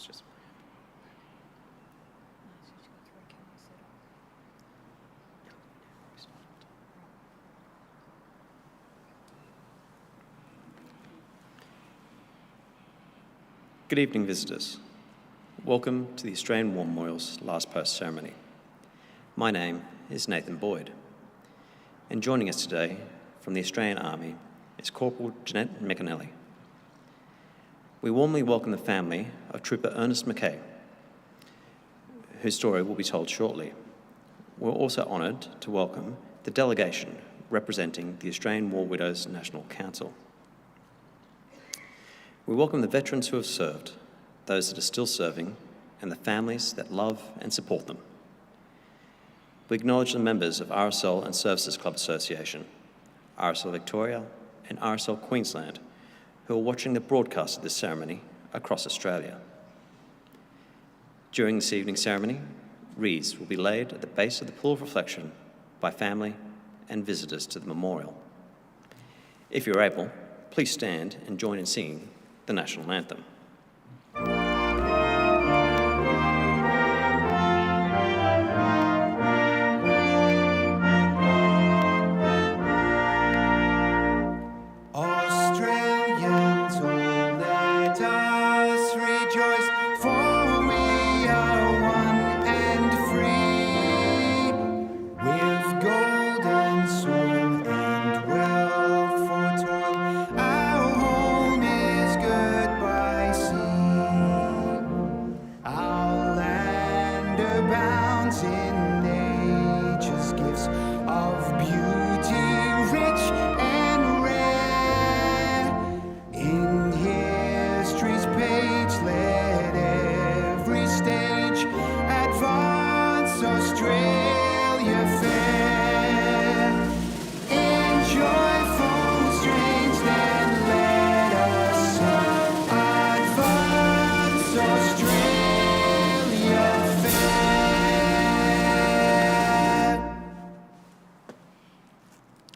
just... Good evening, visitors. Welcome to the Australian War Memorial's last post ceremony. My name is Nathan Boyd, and joining us today from the Australian Army is Corporal Jeanette McKay. We warmly welcome the family of Trooper Ernest McKay, whose story will be told shortly. We're also honoured to welcome the delegation representing the Australian War Widows National Council. We welcome the veterans who have served, those that are still serving, and the families that love and support them. We acknowledge the members of RSL and Services Clubs Association, RSL Victoria and RSL Queensland, who are watching the broadcast of this ceremony across Australia. During this evening's ceremony, wreaths will be laid at the base of the pool of reflection by family and visitors to the memorial. If you're able, please stand and join in singing the National Anthem.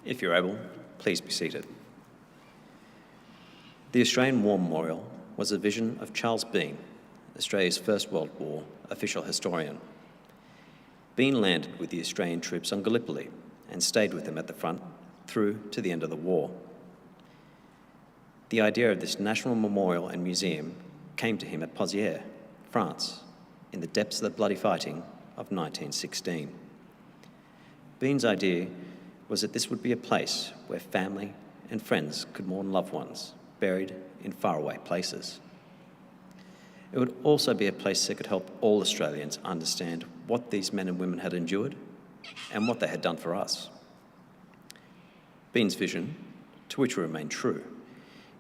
If you're able, please be seated. The Australian War Memorial was a vision of Charles Bean, Australia's First World War official historian. Bean landed with the Australian troops on Gallipoli and stayed with them at the front through to the end of the war. The idea of this national memorial and museum came to him at Pozières, France, in the depths of the bloody fighting of 1916. Bean's idea was that this would be a place where family and friends could mourn loved ones buried in faraway places. It would also be a place that could help all Australians understand what these men and women had endured and what they had done for us. Bean's vision, to which we remain true,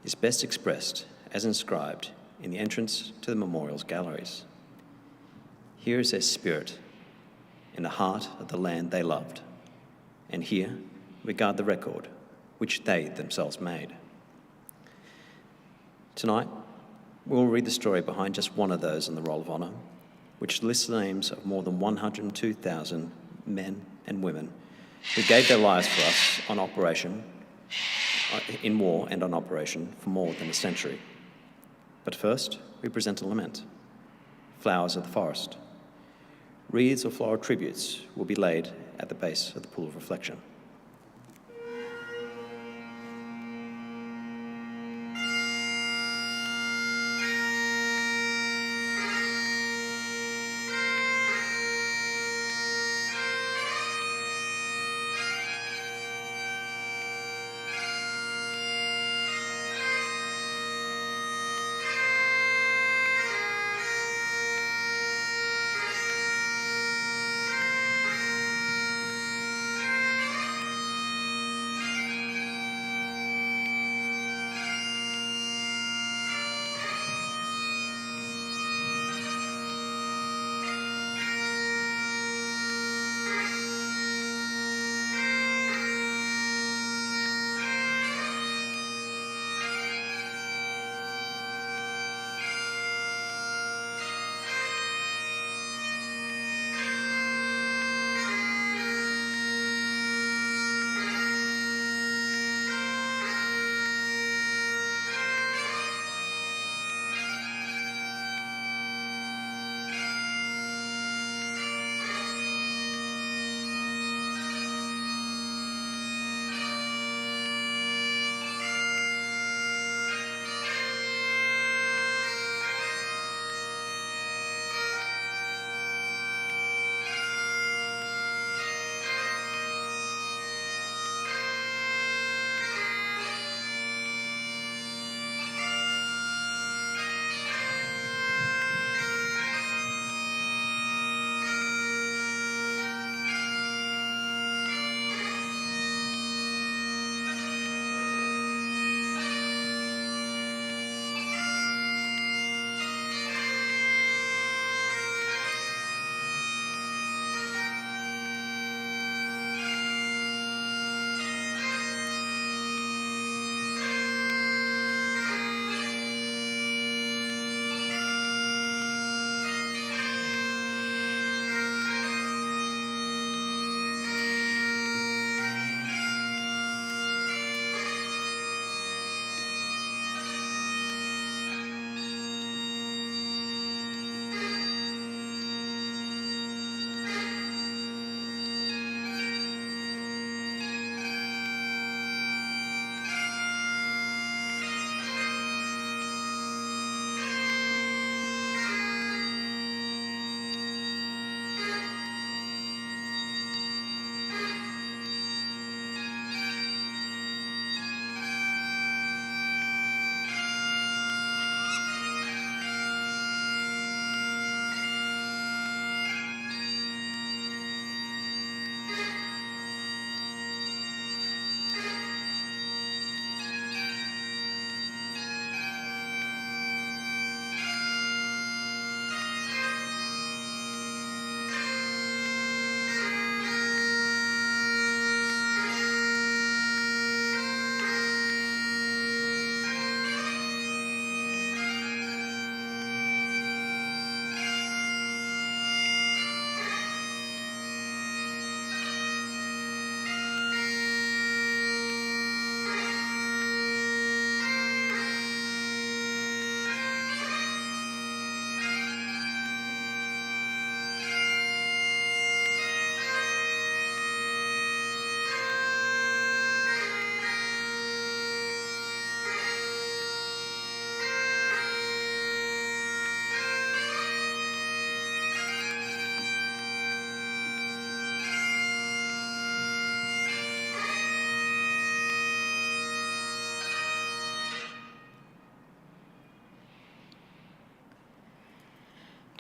is best expressed as inscribed in the entrance to the memorial's galleries. Here is their spirit in the heart of the land they loved, and here we guard the record which they themselves made. Tonight, we will read the story behind just one of those on the Roll of Honour, which lists the names of more than 102,000 men and women who gave their lives for us on operation, in war and on operation for more than a century. But first, we present a lament, Flowers of the Forest. Wreaths or floral tributes will be laid at the base of the pool of reflection.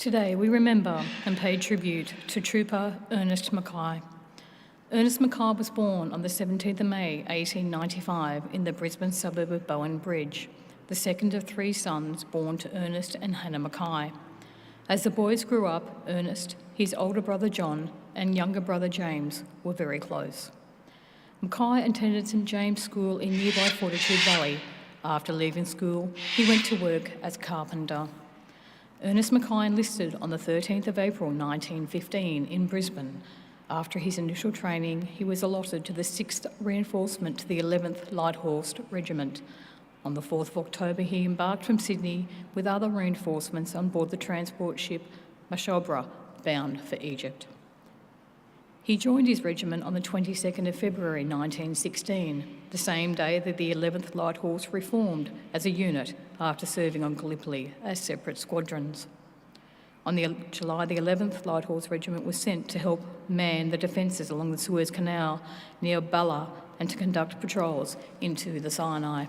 Today we remember and pay tribute to Trooper Ernest McKay. Ernest McKay was born on the 17th of May 1895 in the Brisbane suburb of Bowen Bridge, the second of three sons born to Ernest and Hannah McKay. As the boys grew up, Ernest, his older brother John and younger brother James were very close. McKay attended St James School in nearby Fortitude Valley. After leaving school, he went to work as carpenter. Ernest McKay enlisted on the 13th of April 1915 in Brisbane. After his initial training, he was allotted to the 6th Reinforcement to the 11th Light Horse Regiment. On the 4th of October, he embarked from Sydney with other reinforcements on board the transport ship Mashobra, bound for Egypt. He joined his regiment on the 22nd of February 1916, the same day that the 11th Light Horse reformed as a unit after serving on Gallipoli as separate squadrons. On July the 11th, Light Horse Regiment was sent to help man the defences along the Suez Canal near Bala and to conduct patrols into the Sinai.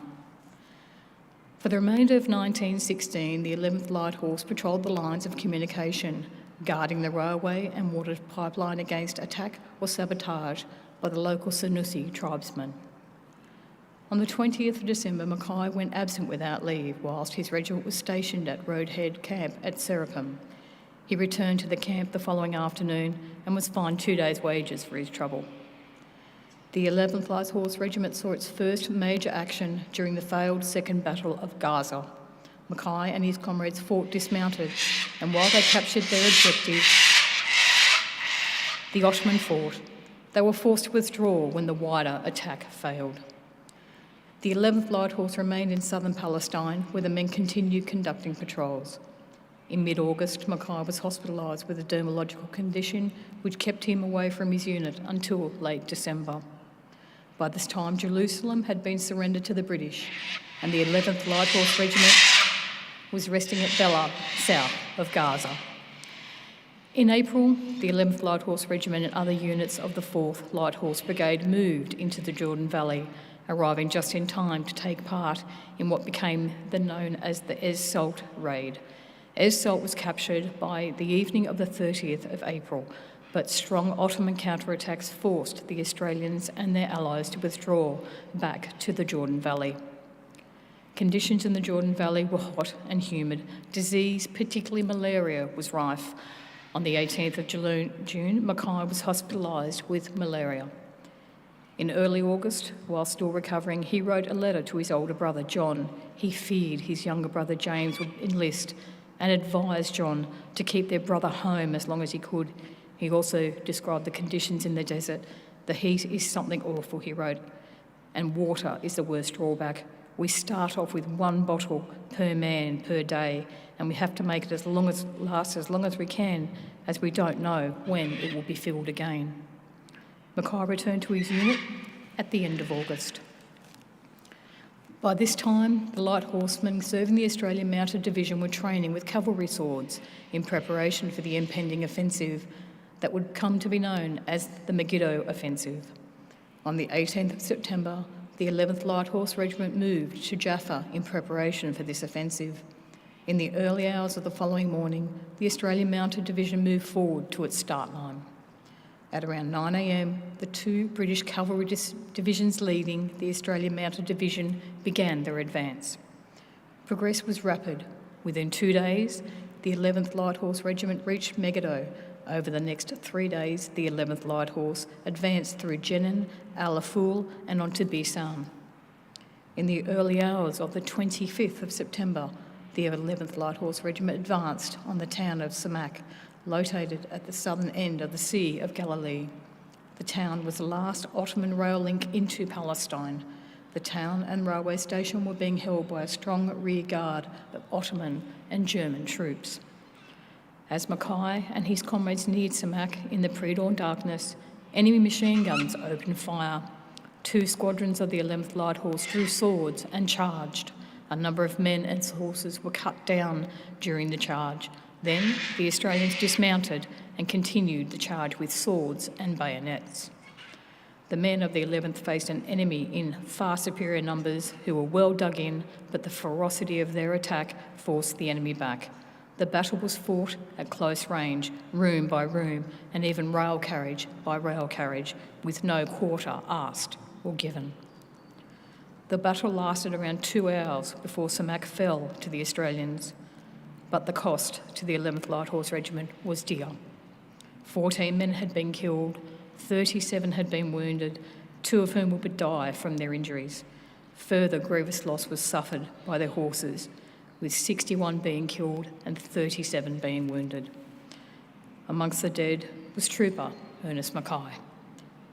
For the remainder of 1916, the 11th Light Horse patrolled the lines of communication, guarding the railway and water pipeline against attack or sabotage by the local Senussi tribesmen. On the 20th of December, McKay went absent without leave whilst his regiment was stationed at Roadhead Camp at Serapim. He returned to the camp the following afternoon and was fined 2 days' wages for his trouble. The 11th Light Horse Regiment saw its first major action during the failed Second Battle of Gaza. McKay and his comrades fought dismounted, and while they captured their objective, the Ottoman fought. They were forced to withdraw when the wider attack failed. The 11th Light Horse remained in southern Palestine, where the men continued conducting patrols. In mid-August, McKay was hospitalised with a dermatological condition which kept him away from his unit until late December. By this time, Jerusalem had been surrendered to the British, and the 11th Light Horse Regiment was resting at Bela, south of Gaza. In April, the 11th Light Horse Regiment and other units of the 4th Light Horse Brigade moved into the Jordan Valley, arriving just in time to take part in what became known as the Es Salt raid. Es Salt was captured by the evening of the 30th of April, but strong Ottoman counterattacks forced the Australians and their allies to withdraw back to the Jordan Valley. Conditions in the Jordan Valley were hot and humid. Disease, particularly malaria, was rife. On the 18th of June, McKay was hospitalised with malaria. In early August, while still recovering, he wrote a letter to his older brother, John. He feared his younger brother, James, would enlist and advised John to keep their brother home as long as he could. He also described the conditions in the desert. The heat is something awful, he wrote, and water is the worst drawback. We start off with 1 bottle per man per day, and we have to make it last as long as we can, as we don't know when it will be filled again. McKay returned to his unit at the end of August. By this time, the light horsemen serving the Australian Mounted Division were training with cavalry swords in preparation for the impending offensive that would come to be known as the Megiddo Offensive. On the 18th of September, the 11th Light Horse Regiment moved to Jaffa in preparation for this offensive. In the early hours of the following morning, the Australian Mounted Division moved forward to its start line. At around 9 a.m, the 2 British cavalry divisions leading the Australian Mounted Division began their advance. Progress was rapid. Within 2 days, the 11th Light Horse Regiment reached Megiddo. Over the next 3 days, the 11th Light Horse advanced through Jenin, Al-Aful and onto Bisam. In the early hours of the 25th of September, the 11th Light Horse Regiment advanced on the town of Samak, located at the southern end of the Sea of Galilee. The town was the last Ottoman rail link into Palestine. The town and railway station were being held by a strong rear guard of Ottoman and German troops. As McKay and his comrades neared Samak in the pre-dawn darkness, enemy machine guns opened fire. 2 squadrons of the 11th Light Horse drew swords and charged. A number of men and horses were cut down during the charge. Then the Australians dismounted and continued the charge with swords and bayonets. The men of the 11th faced an enemy in far superior numbers who were well dug in, but the ferocity of their attack forced the enemy back. The battle was fought at close range, room by room, and even rail carriage by rail carriage, with no quarter asked or given. The battle lasted around 2 hours before Samac fell to the Australians, but the cost to the 11th Light Horse Regiment was dear. 14 men had been killed, 37 had been wounded, 2 of whom would die from their injuries. Further grievous loss was suffered by their horses, with 61 being killed and 37 being wounded. Amongst the dead was Trooper Ernest McKay.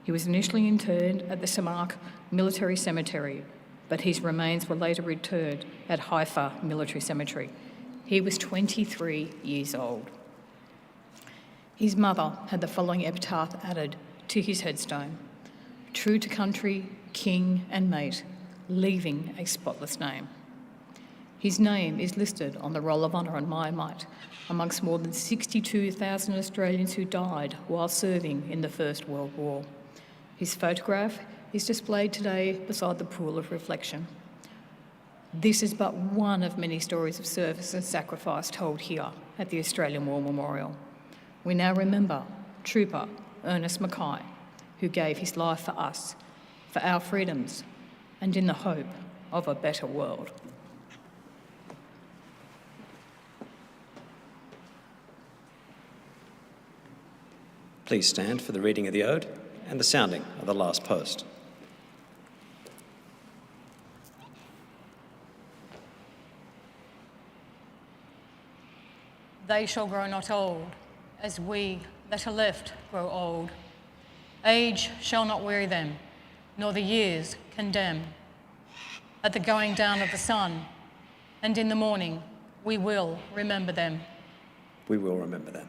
He was initially interred at the Samac Military Cemetery, but his remains were later interred at Haifa Military Cemetery. He was 23 years old. His mother had the following epitaph added to his headstone: "True to country, king and mate, leaving a spotless name." His name is listed on the Roll of Honour on My Might amongst more than 62,000 Australians who died while serving in the First World War. His photograph is displayed today beside the pool of reflection. This is but one of many stories of service and sacrifice told here at the Australian War Memorial. We now remember Trooper Ernest McKay, who gave his life for us, for our freedoms, and in the hope of a better world. Please stand for the reading of the ode and the sounding of the last post. They shall grow not old, as we that are left grow old. Age shall not weary them, nor the years condemn. At the going down of the sun, and in the morning, we will remember them. We will remember them.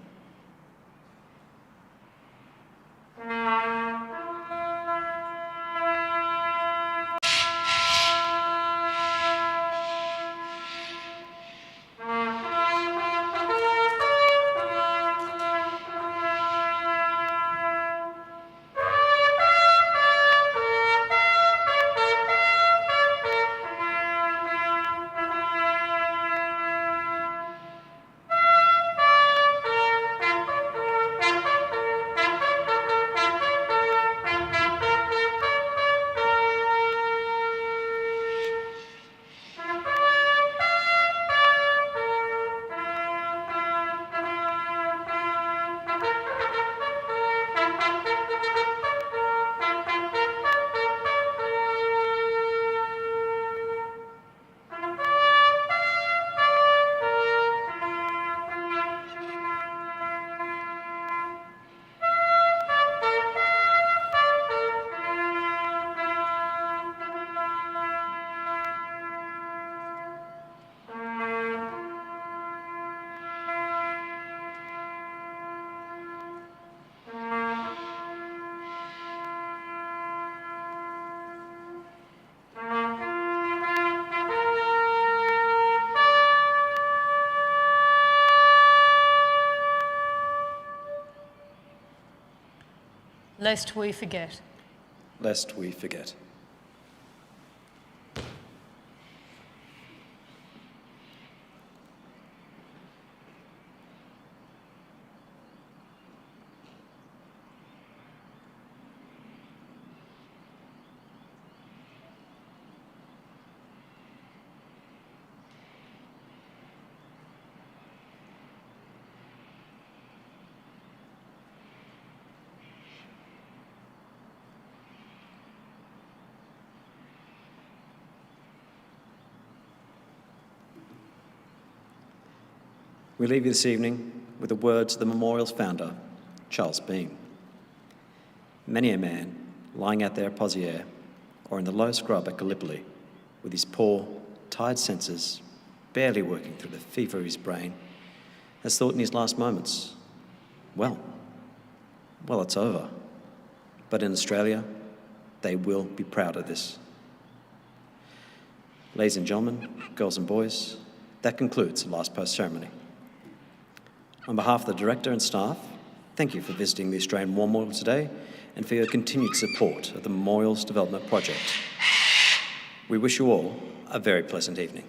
Lest we forget. Lest we forget. We leave you this evening with the words of the memorial's founder, Charles Bean. Many a man lying out there at Poziere or in the low scrub at Gallipoli with his poor, tired senses barely working through the fever of his brain has thought in his last moments, well, it's over. But in Australia, they will be proud of this. Ladies and gentlemen, girls and boys, that concludes the last post ceremony. On behalf of the Director and staff, thank you for visiting the Australian War Memorial today and for your continued support of the Memorials Development Project. We wish you all a very pleasant evening.